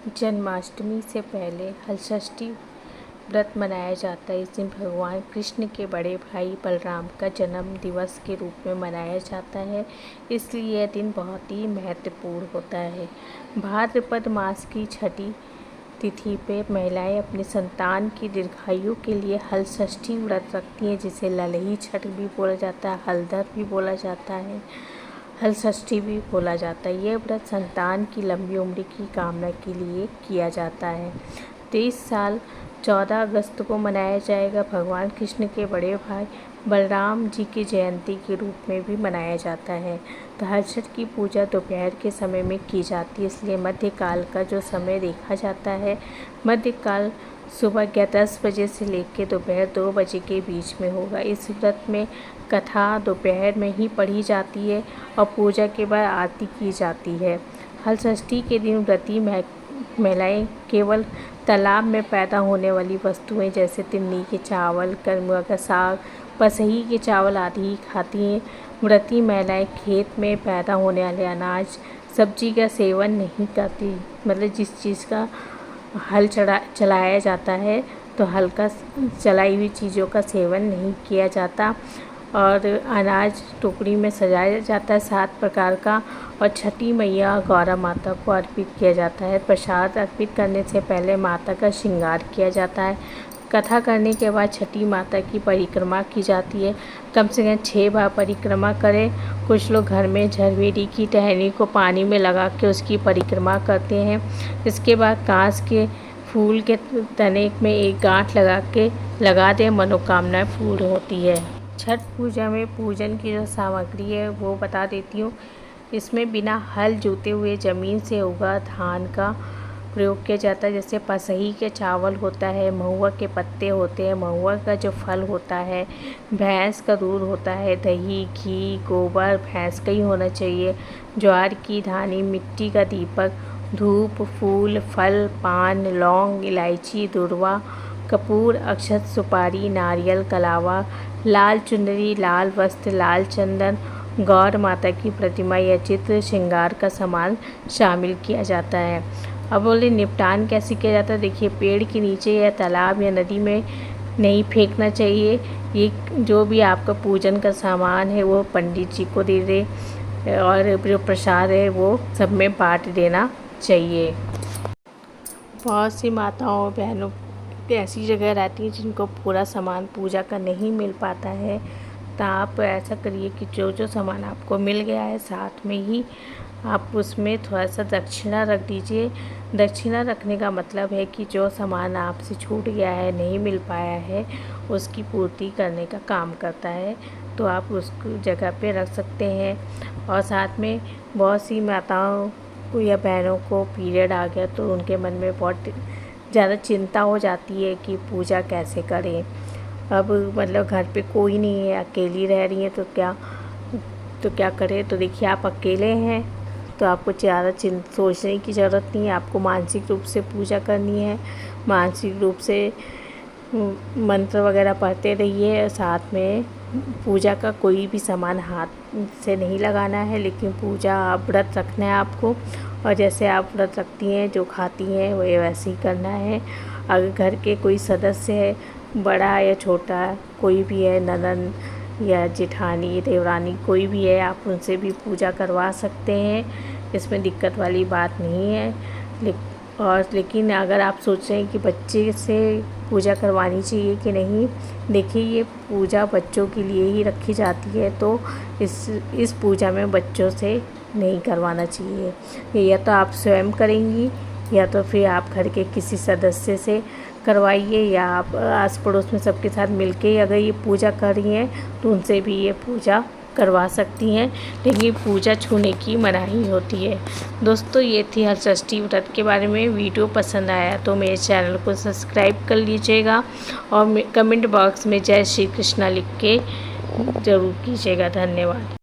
जन्माष्टमी से पहले हलषष्ठी व्रत मनाया जाता है। इस दिन भगवान कृष्ण के बड़े भाई बलराम का जन्म दिवस के रूप में मनाया जाता है, इसलिए यह दिन बहुत ही महत्वपूर्ण होता है। भाद्रपद मास की छठी तिथि पे महिलाएं अपनी संतान की दीर्घायु के लिए हलषष्ठी व्रत रखती हैं, जिसे ललही छठ भी बोला जाता है, हलधर भी बोला जाता है, हलषष्ठी भी बोला जाता है। यह व्रत संतान की लंबी उम्र की कामना के लिए किया जाता है। 23 साल 14 अगस्त को मनाया जाएगा। भगवान कृष्ण के बड़े भाई बलराम जी की जयंती के रूप में भी मनाया जाता है। तो हलषठ की पूजा दोपहर के समय में की जाती है, इसलिए मध्यकाल का जो समय देखा जाता है, मध्यकाल सुबह 10 बजे से लेकर दोपहर 2 बजे के बीच में होगा। इस व्रत में कथा दोपहर में ही पढ़ी जाती है और पूजा के बाद आरती की जाती है। हलषष्ठी के दिन व्रती महिलाएं केवल तालाब में पैदा होने वाली वस्तुएं जैसे तिन्नी के चावल, कलमुआ का साग, पसही के चावल आदि ही खाती हैं। व्रती महिलाएं खेत में पैदा होने वाले अनाज, सब्जी का सेवन नहीं करती। मतलब जिस चीज़ का हल चलाया जाता है तो हल्का चलाई हुई चीज़ों का सेवन नहीं किया जाता। और अनाज टोकरी में सजाया जाता है 7 प्रकार का, और छठी मैया गौरा माता को अर्पित किया जाता है। प्रसाद अर्पित करने से पहले माता का श्रृंगार किया जाता है। कथा करने के बाद छठी माता की परिक्रमा की जाती है। कम से कम 6 बार परिक्रमा करें। कुछ लोग घर में झरवेरी की टहनी को पानी में लगा के उसकी परिक्रमा करते हैं। इसके बाद कांच के फूल के तने में एक गांठ लगा दें, मनोकामनाएं पूर्ण होती है। छठ पूजा में पूजन की जो सामग्री है वो बता देती हूँ। इसमें बिना हल जोते हुए ज़मीन से उगा धान का प्रयोग किया जाता है, जैसे पसही के चावल होता है, महुआ के पत्ते होते हैं, महुआ का जो फल होता है, भैंस का दूध होता है, दही, घी, गोबर भैंस का ही होना चाहिए, ज्वार की धानी, मिट्टी का दीपक, धूप, फूल, फल, पान, लौंग, इलायची, दुर्वा, कपूर, अक्षत, सुपारी, नारियल, कलावा, लाल चुनरी, लाल वस्त्र, लाल चंदन, गौर माता की प्रतिमा या चित्र श्रृंगार का सामान शामिल किया जाता है। अब बोले निपटान कैसे किया जाता है। देखिए, पेड़ के नीचे या तालाब या नदी में नहीं फेंकना चाहिए। ये जो भी आपका पूजन का सामान है वो पंडित जी को दे दे, और जो प्रसाद है वो सब में बांट देना चाहिए। बहुत सी माताओं बहनों ऐसी जगह रहती हैं जिनको पूरा सामान पूजा का नहीं मिल पाता है, तो आप ऐसा करिए कि जो जो सामान आपको मिल गया है साथ में ही आप उसमें थोड़ा सा दक्षिणा रख दीजिए। दक्षिणा रखने का मतलब है कि जो सामान आपसे छूट गया है, नहीं मिल पाया है, उसकी पूर्ति करने का काम करता है, तो आप उस जगह पे रख सकते हैं। और साथ में बहुत सी माताओं को या बहनों को पीरियड आ गया तो उनके मन में बहुत ज़्यादा चिंता हो जाती है कि पूजा कैसे करें। अब मतलब घर पे कोई नहीं है, अकेली रह रही हैं, तो क्या करें। तो देखिए, आप अकेले हैं तो आपको ज़्यादा सोचने की ज़रूरत नहीं है। आपको मानसिक रूप से पूजा करनी है, मानसिक रूप से मंत्र वगैरह पढ़ते रहिए। साथ में पूजा का कोई भी सामान हाथ से नहीं लगाना है, लेकिन पूजा व्रत रखना है आपको, और जैसे आप व्रत रखती हैं, जो खाती हैं वो वैसे ही करना है। अगर घर के कोई सदस्य है, बड़ा या छोटा कोई भी है, ननद या जेठानी, देवरानी कोई भी है, आप उनसे भी पूजा करवा सकते हैं। इसमें दिक्कत वाली बात नहीं है। लेकिन अगर आप सोच रहे हैं कि बच्चे से पूजा करवानी चाहिए कि नहीं, देखिए, ये पूजा बच्चों के लिए ही रखी जाती है, तो इस पूजा में बच्चों से नहीं करवाना चाहिए। ये या तो आप स्वयं करेंगी या तो फिर आप घर के किसी सदस्य से करवाइए, या आप आस पड़ोस में सबके साथ मिलके अगर ये पूजा कर रही हैं तो उनसे भी ये पूजा करवा सकती हैं, लेकिन पूजा छूने की मनाही होती है। दोस्तों, ये थी हलषष्ठी व्रत के बारे में। वीडियो पसंद आया तो मेरे चैनल को सब्सक्राइब कर लीजिएगा, और कमेंट बॉक्स में जय श्री कृष्णा लिख के ज़रूर कीजिएगा। धन्यवाद।